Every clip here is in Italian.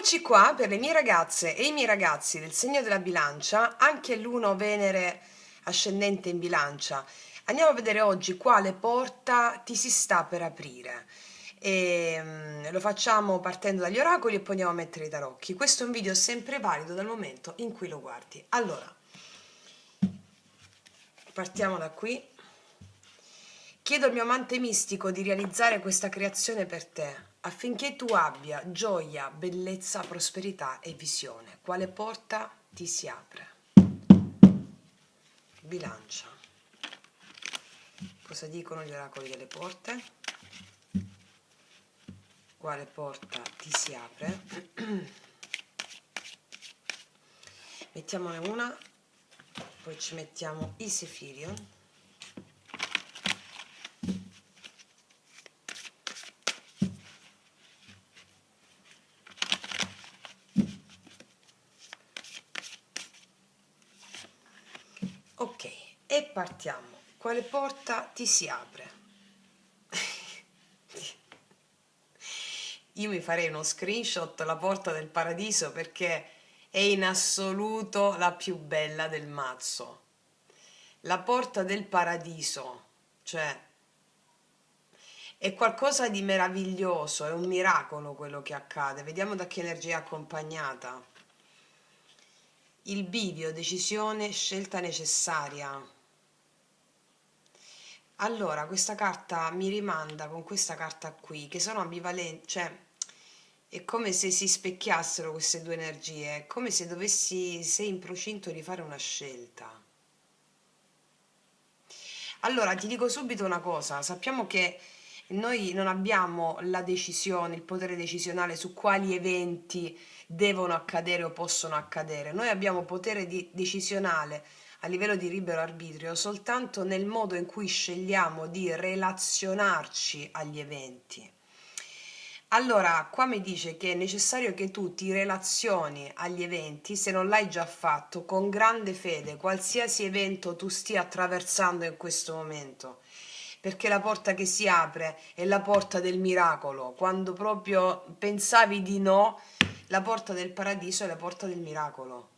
Eccoci qua per le mie ragazze e i miei ragazzi del segno della bilancia, anche l'uno Venere ascendente in bilancia. Andiamo a vedere oggi quale porta ti si sta per aprire. Lo facciamo partendo dagli oracoli e poi andiamo a mettere i tarocchi. Questo è un video sempre valido dal momento in cui lo guardi. Allora, partiamo da qui. Chiedo al mio amante mistico di realizzare questa creazione per te, affinché tu abbia gioia, bellezza, prosperità e visione. Quale porta ti si apre? Bilancia. Cosa dicono gli oracoli delle porte? Quale porta ti si apre? Mettiamone una, poi ci mettiamo i Sefirion. Ok, e partiamo. Quale porta ti si apre? Io mi farei uno screenshot la porta del paradiso perché è in assoluto la più bella del mazzo. La porta del paradiso, cioè è qualcosa di meraviglioso, è un miracolo quello che accade. Vediamo da che energia è accompagnata. Il bivio, decisione, scelta necessaria. Allora, questa carta mi rimanda con questa carta qui, che sono ambivalenti, cioè è come se si specchiassero queste due energie, è come se sei in procinto di fare una scelta. Allora, ti dico subito una cosa, sappiamo che noi non abbiamo la decisione, il potere decisionale su quali eventi devono accadere o possono accadere, noi abbiamo potere decisionale a livello di libero arbitrio soltanto nel modo in cui scegliamo di relazionarci agli eventi. Allora, qua mi dice che è necessario che tu ti relazioni agli eventi, se non l'hai già fatto, con grande fede, qualsiasi evento tu stia attraversando in questo momento, perché la porta che si apre è la porta del miracolo. Quando proprio pensavi di no, la porta del paradiso è la porta del miracolo.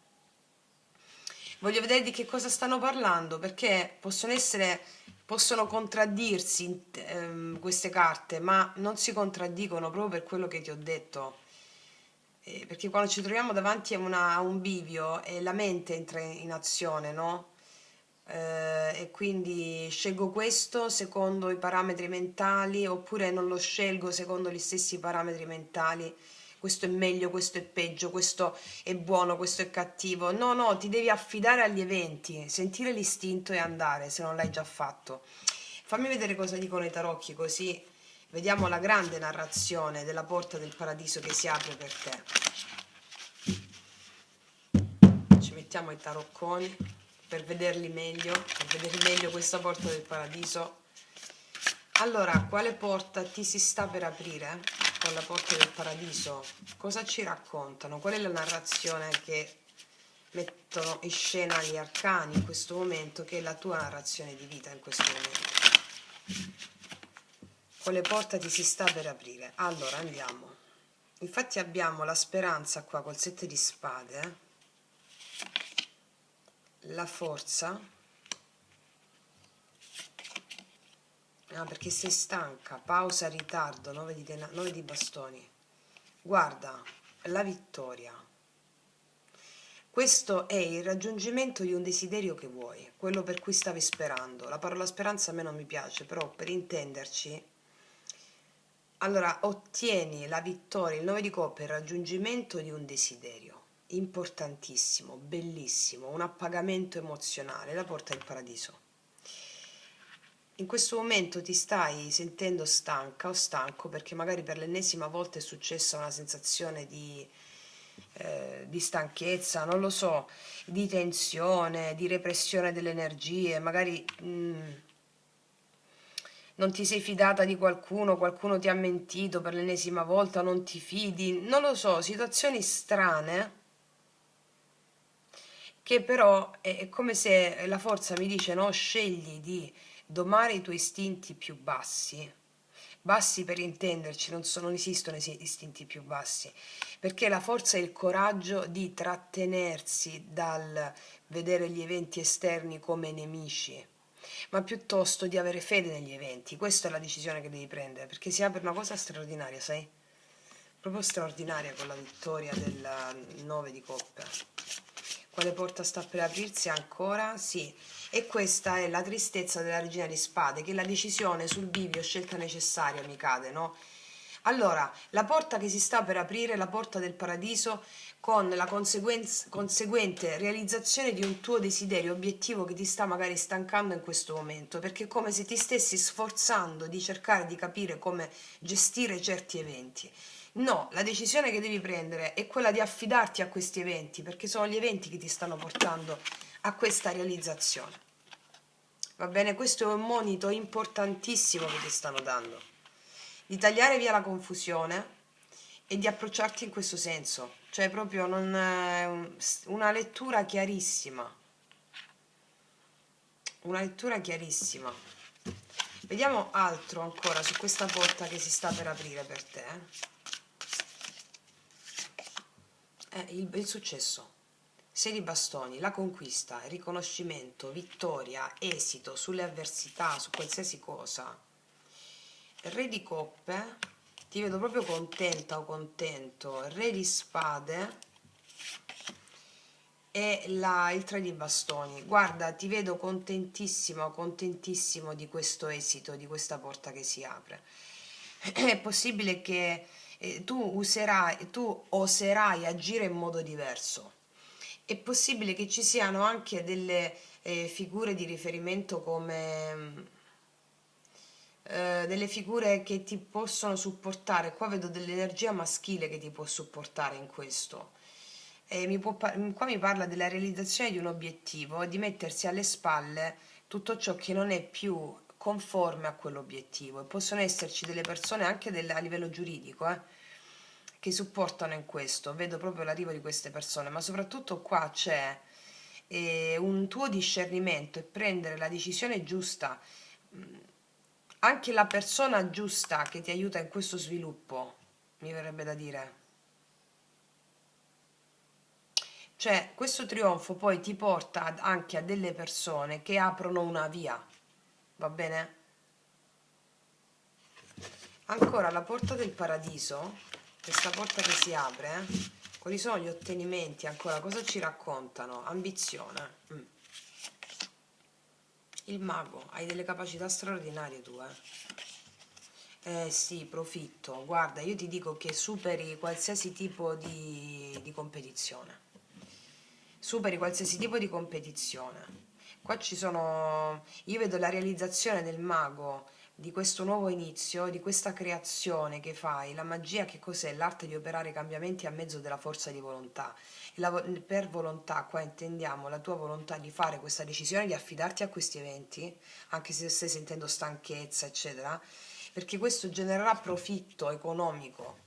Voglio vedere di che cosa stanno parlando, perché possono contraddirsi queste carte, ma non si contraddicono proprio per quello che ti ho detto. Perché quando ci troviamo davanti a un bivio e la mente entra in azione, no? E quindi scelgo questo secondo i parametri mentali oppure non lo scelgo secondo gli stessi parametri mentali. Questo è meglio, questo è peggio, questo è buono, questo è cattivo. No, no, ti devi affidare agli eventi, sentire l'istinto e andare se non l'hai già fatto. Fammi vedere cosa dicono i tarocchi, così vediamo la grande narrazione della porta del paradiso che si apre per te. Ci mettiamo i tarocconi per vederli meglio, per vedere meglio questa porta del paradiso. Allora, quale porta ti si sta per aprire con la porta del paradiso? Cosa ci raccontano? Qual è la narrazione che mettono in scena gli arcani in questo momento, che è la tua narrazione di vita in questo momento? Quale porta ti si sta per aprire? Allora, andiamo. Infatti abbiamo la speranza qua col 7 di spade, la forza. Ah, perché sei stanca, pausa, ritardo, 9 di bastoni. Guarda, la vittoria. Questo è il raggiungimento di un desiderio che vuoi, quello per cui stavi sperando. La parola speranza a me non mi piace, però per intenderci, allora ottieni la vittoria, il 9 di coppe, il raggiungimento di un desiderio importantissimo, bellissimo, un appagamento emozionale, la porta del paradiso. In questo momento ti stai sentendo stanca o stanco perché magari per l'ennesima volta è successa una sensazione di stanchezza, non lo so, di tensione, di repressione delle energie, magari non ti sei fidata di qualcuno, qualcuno ti ha mentito per l'ennesima volta, non ti fidi, non lo so, situazioni strane che però è come se la forza mi dice no, scegli di domare i tuoi istinti più bassi, Bassi per intenderci, non esistono istinti più bassi, perché la forza è il coraggio di trattenersi dal vedere gli eventi esterni come nemici, ma piuttosto di avere fede negli eventi. Questa è la decisione che devi prendere, perché si apre una cosa straordinaria, sai? Proprio straordinaria con la vittoria del 9 di coppe. Quale porta sta per aprirsi ancora? Sì. E questa è la tristezza della regina di spade, che la decisione sul bivio, scelta necessaria, mi cade, no? Allora, la porta che si sta per aprire, la porta del paradiso, con la conseguente realizzazione di un tuo desiderio, obiettivo che ti sta magari stancando in questo momento, perché è come se ti stessi sforzando di cercare di capire come gestire certi eventi. No, la decisione che devi prendere è quella di affidarti a questi eventi, perché sono gli eventi che ti stanno portando a questa realizzazione. Va bene? Questo è un monito importantissimo che ti stanno dando. Di tagliare via la confusione e di approcciarti in questo senso. Cioè proprio non, una lettura chiarissima. Una lettura chiarissima. Vediamo altro ancora su questa porta che si sta per aprire per te. Il successo. 6 di bastoni, la conquista, il riconoscimento, vittoria, esito sulle avversità, su qualsiasi cosa. Il re di coppe, ti vedo proprio contenta o contento. Il re di spade e il 3 di bastoni. Guarda, ti vedo contentissimo, contentissimo di questo esito, di questa porta che si apre. È possibile che tu oserai agire in modo diverso. È possibile che ci siano anche delle figure di riferimento come delle figure che ti possono supportare. Qua vedo dell'energia maschile che ti può supportare in questo. Qua mi parla della realizzazione di un obiettivo e di mettersi alle spalle tutto ciò che non è più conforme a quell'obiettivo. E possono esserci delle persone anche a livello giuridico, che supportano in questo. Vedo proprio l'arrivo di queste persone, ma soprattutto qua c'è un tuo discernimento e prendere la decisione giusta. Anche la persona giusta che ti aiuta in questo sviluppo, mi verrebbe da dire. Cioè, questo trionfo poi ti porta anche a delle persone che aprono una via, va bene? Ancora la porta del paradiso, questa porta che si apre, quali sono gli ottenimenti ancora? Cosa ci raccontano? Ambizione. Il mago, hai delle capacità straordinarie tu, sì, profitto. Guarda, io ti dico che superi qualsiasi tipo di competizione. Superi qualsiasi tipo di competizione. Qua ci sono, io vedo la realizzazione del mago, di questo nuovo inizio, di questa creazione che fai. La magia che cos'è? L'arte di operare cambiamenti a mezzo della forza di volontà. Per volontà qua intendiamo la tua volontà di fare questa decisione di affidarti a questi eventi, anche se stai sentendo stanchezza, eccetera, perché questo genererà profitto economico.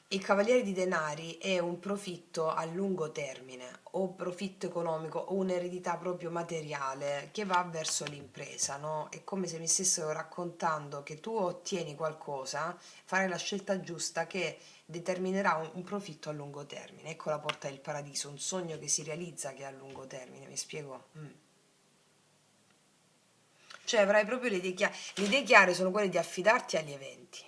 Il Cavaliere di Denari è un profitto a lungo termine, o profitto economico, o un'eredità proprio materiale che va verso l'impresa, no? È come se mi stessero raccontando che tu ottieni qualcosa, fare la scelta giusta che determinerà un profitto a lungo termine. Ecco la porta del paradiso, un sogno che si realizza che è a lungo termine, mi spiego? Cioè avrai proprio le idee chiare. Le idee chiare sono quelle di affidarti agli eventi,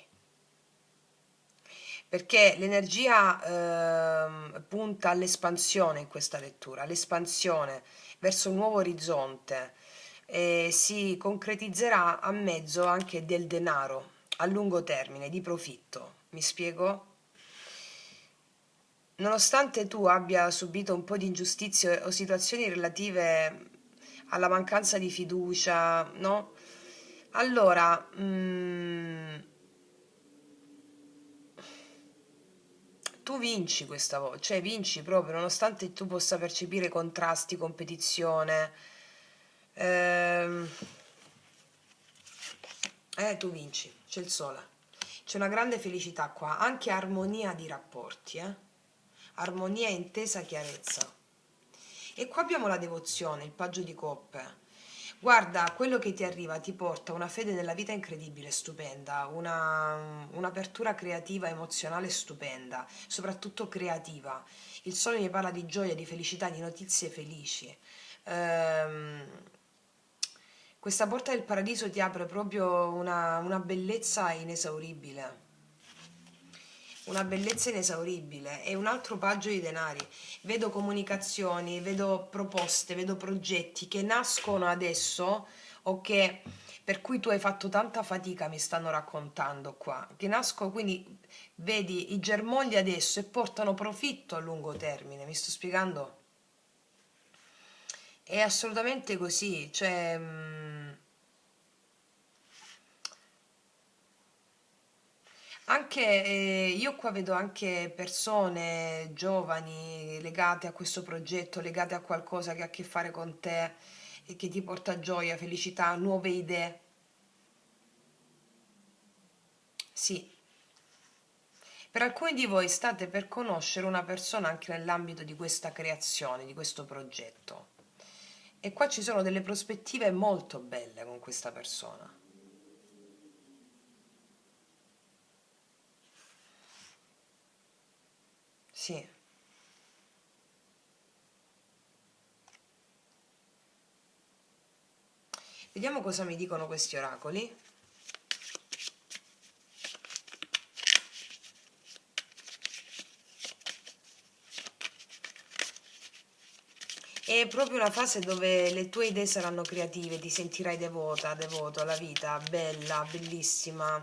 perché l'energia punta all'espansione in questa lettura, all'espansione verso un nuovo orizzonte e si concretizzerà a mezzo anche del denaro a lungo termine, di profitto. Mi spiego? Nonostante tu abbia subito un po' di ingiustizie o situazioni relative alla mancanza di fiducia, no? Allora, tu vinci questa volta, cioè vinci proprio, nonostante tu possa percepire contrasti, competizione, ehm, tu vinci, c'è il sole, c'è una grande felicità qua, anche armonia di rapporti, armonia, intesa, chiarezza. E qua abbiamo la devozione, il paggio di coppe. Guarda, quello che ti arriva ti porta una fede nella vita incredibile, stupenda, un'apertura creativa, emozionale stupenda, soprattutto creativa. Il sole mi parla di gioia, di felicità, di notizie felici. Ehm, Questa porta del paradiso ti apre proprio una bellezza inesauribile. Una bellezza inesauribile e un altro paggio di denari. Vedo comunicazioni, vedo proposte, vedo progetti che nascono adesso o che per cui tu hai fatto tanta fatica, mi stanno raccontando qua, che nascono, quindi vedi i germogli adesso e portano profitto a lungo termine, mi sto spiegando? È assolutamente così, cioè anche io qua vedo anche persone giovani legate a questo progetto, legate a qualcosa che ha a che fare con te e che ti porta gioia, felicità, nuove idee. Sì, per alcuni di voi state per conoscere una persona anche nell'ambito di questa creazione, di questo progetto. E qua ci sono delle prospettive molto belle con questa persona. Sì. Vediamo cosa mi dicono questi oracoli. È proprio una fase dove le tue idee saranno creative, ti sentirai devota, devoto alla vita, bella, bellissima.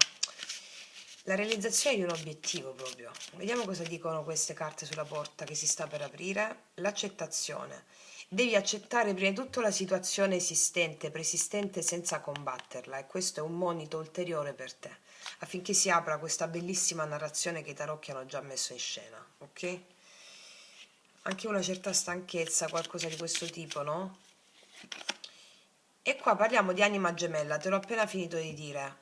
La realizzazione di un obiettivo proprio. Vediamo cosa dicono queste carte sulla porta che si sta per aprire. L'accettazione. Devi accettare prima di tutto la situazione esistente, preesistente senza combatterla e questo è un monito ulteriore per te, affinché si apra questa bellissima narrazione che i tarocchi hanno già messo in scena, ok? Anche una certa stanchezza, qualcosa di questo tipo, no? E qua parliamo di anima gemella, te l'ho appena finito di dire.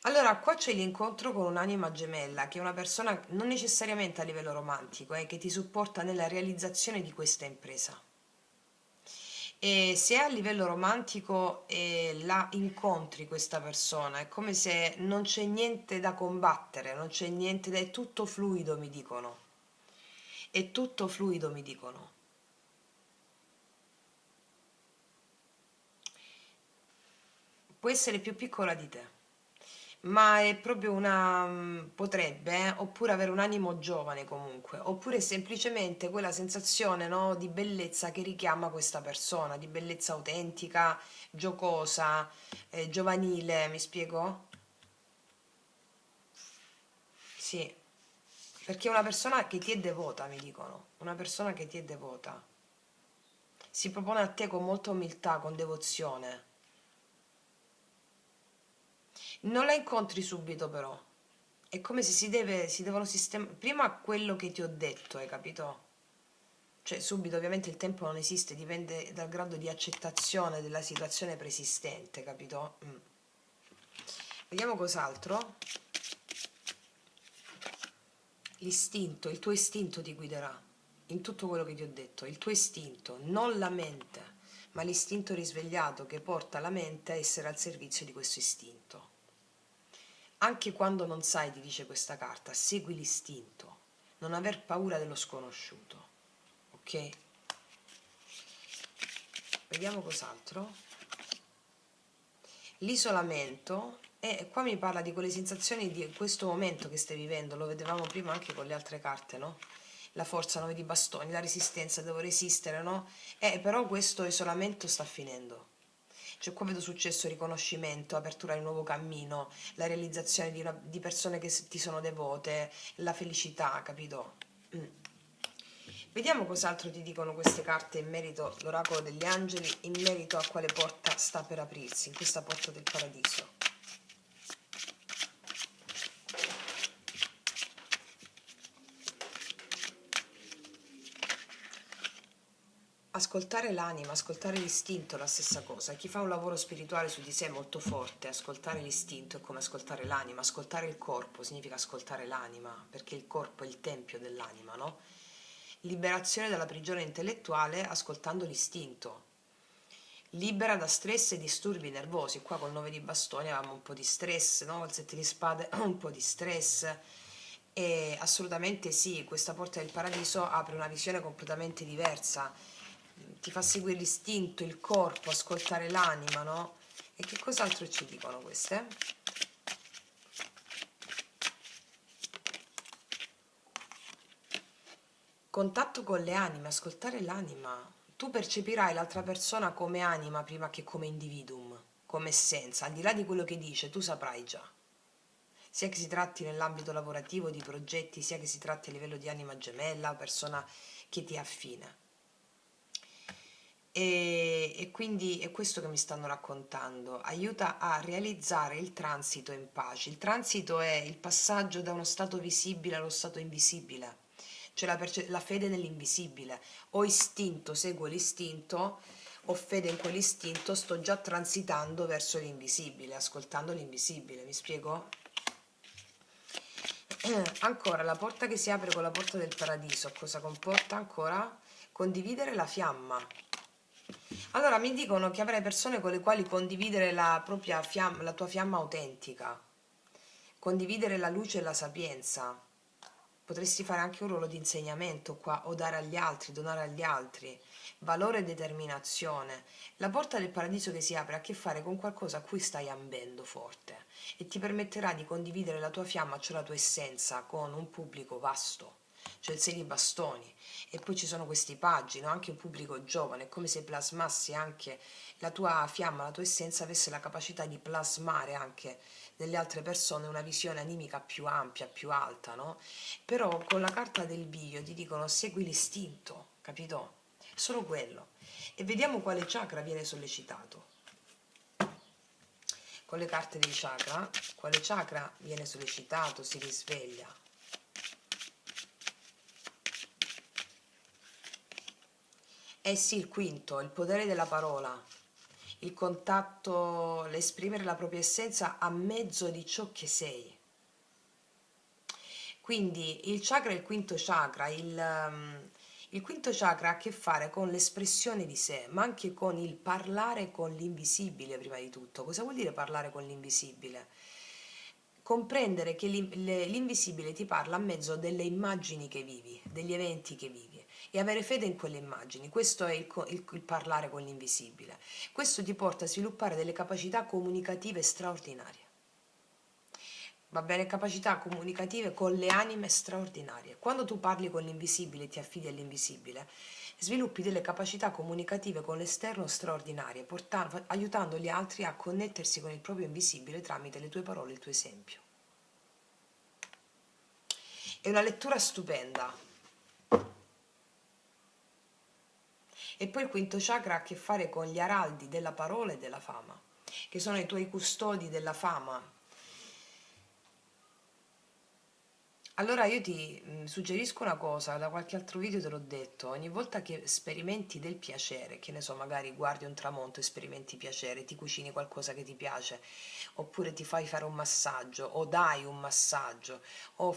Allora, qua c'è l'incontro con un'anima gemella, che è una persona non necessariamente a livello romantico, che ti supporta nella realizzazione di questa impresa. E se a livello romantico la incontri questa persona, è come se non c'è niente da combattere, non c'è niente da... è tutto fluido, mi dicono. È tutto fluido, mi dicono. Può essere più piccola di te, ma è proprio una... potrebbe, oppure avere un animo giovane comunque, oppure semplicemente quella sensazione, no, di bellezza che richiama questa persona, di bellezza autentica, giocosa, giovanile, mi spiego? Sì, perché è una persona che ti è devota, mi dicono, una persona che ti è devota. Si propone a te con molta umiltà, con devozione. Non la incontri subito però. È come se si devono sistemare prima quello che ti ho detto, hai capito? Cioè subito ovviamente il tempo non esiste, dipende dal grado di accettazione della situazione preesistente, capito? Vediamo cos'altro. L'istinto, il tuo istinto ti guiderà in tutto quello che ti ho detto, il tuo istinto, non la mente, ma l'istinto risvegliato che porta la mente a essere al servizio di questo istinto. Anche quando non sai, ti dice questa carta, segui l'istinto, non aver paura dello sconosciuto, ok? Vediamo cos'altro. L'isolamento, e qua mi parla di quelle sensazioni di questo momento che stai vivendo, lo vedevamo prima anche con le altre carte, no? La forza, 9 di bastoni, la resistenza, devo resistere, no? Però questo isolamento sta finendo. Cioè qua vedo successo, riconoscimento, apertura di un nuovo cammino, la realizzazione di persone che ti sono devote, la felicità, capito? Mm. Vediamo cos'altro ti dicono queste carte in merito all'oracolo degli angeli, in merito a quale porta sta per aprirsi, in questa porta del paradiso. Ascoltare l'anima, ascoltare l'istinto è la stessa cosa. Chi fa un lavoro spirituale su di sé molto forte, ascoltare l'istinto è come ascoltare l'anima. Ascoltare il corpo significa ascoltare l'anima, perché il corpo è il tempio dell'anima, no? Liberazione dalla prigione intellettuale ascoltando l'istinto. libera da stress e disturbi nervosi. Qua col 9 di bastoni avevamo un po' di stress, no? Il 7 di spade un po' di stress, e assolutamente sì, questa porta del paradiso apre una visione completamente diversa, ti fa seguire l'istinto, il corpo, ascoltare l'anima, no? E che cos'altro ci dicono queste? Contatto con le anime, ascoltare l'anima. Tu percepirai l'altra persona come anima prima che come individuum, come essenza, al di là di quello che dice, tu saprai già. Sia che si tratti nell'ambito lavorativo, di progetti, sia che si tratti a livello di anima gemella, persona che ti è affine. E quindi è questo che mi stanno raccontando, aiuta a realizzare il transito in pace. Il transito è il passaggio da uno stato visibile allo stato invisibile, cioè la fede nell'invisibile. Ho istinto, seguo l'istinto, ho fede in quell'istinto, sto già transitando verso l'invisibile, ascoltando l'invisibile, mi spiego? Ancora, la porta che si apre con la porta del paradiso, cosa comporta ancora? Condividere la fiamma. Allora, mi dicono che avrai persone con le quali condividere la propria fiamma, la tua fiamma autentica, condividere la luce e la sapienza. Potresti fare anche un ruolo di insegnamento qua, o dare agli altri, donare agli altri. Valore e determinazione. La porta del paradiso che si apre ha a che fare con qualcosa a cui stai ambendo forte e ti permetterà di condividere la tua fiamma, cioè la tua essenza, con un pubblico vasto, cioè il 6 di bastoni. E poi ci sono questi paggi, no? Anche un pubblico giovane, è come se plasmassi anche la tua fiamma, la tua essenza avesse la capacità di plasmare anche nelle altre persone una visione animica più ampia, più alta, no? Però con la carta del bivio ti dicono segui l'istinto, capito? Solo quello. E vediamo quale chakra viene sollecitato. Con le carte dei chakra, quale chakra viene sollecitato, si risveglia? Eh sì, il quinto, il potere della parola, il contatto, l'esprimere la propria essenza a mezzo di ciò che sei. Quindi il chakra è il quinto chakra, il quinto chakra ha a che fare con l'espressione di sé, ma anche con il parlare con l'invisibile prima di tutto. Cosa vuol dire parlare con l'invisibile? Comprendere che l'invisibile ti parla a mezzo delle immagini che vivi, degli eventi che vivi e avere fede in quelle immagini. Questo è il parlare con l'invisibile. Questo ti porta a sviluppare delle capacità comunicative straordinarie. Va bene, capacità comunicative con le anime straordinarie. Quando tu parli con l'invisibile, ti affidi all'invisibile, sviluppi delle capacità comunicative con l'esterno straordinarie, aiutando gli altri a connettersi con il proprio invisibile tramite le tue parole e il tuo esempio. È una lettura stupenda. E poi il quinto chakra ha a che fare con gli araldi della parola e della fama, che sono i tuoi custodi della fama. Allora io ti suggerisco una cosa, da qualche altro video te l'ho detto, ogni volta che sperimenti del piacere, che ne so, magari guardi un tramonto e sperimenti piacere, ti cucini qualcosa che ti piace, oppure ti fai fare un massaggio, o dai un massaggio, o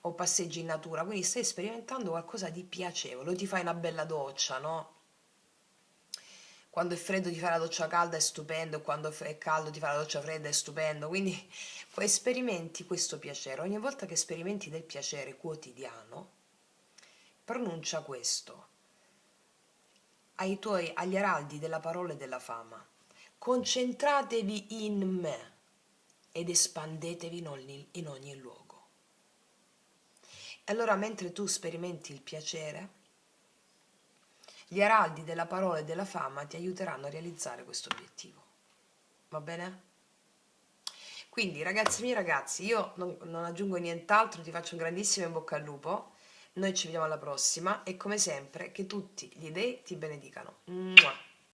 o passeggi in natura, quindi stai sperimentando qualcosa di piacevole, o ti fai una bella doccia, no? Quando è freddo ti fai la doccia calda è stupendo, quando è caldo ti fai la doccia fredda è stupendo, quindi sperimenti questo piacere. Ogni volta che sperimenti del piacere quotidiano, pronuncia questo agli araldi della parola e della fama. Concentratevi in me ed espandetevi in ogni luogo. E allora mentre tu sperimenti il piacere, gli araldi della parola e della fama ti aiuteranno a realizzare questo obiettivo. Va bene? Quindi ragazzi miei ragazzi, io non aggiungo nient'altro, ti faccio un grandissimo in bocca al lupo, noi ci vediamo alla prossima e come sempre che tutti gli dei ti benedicano. Mua.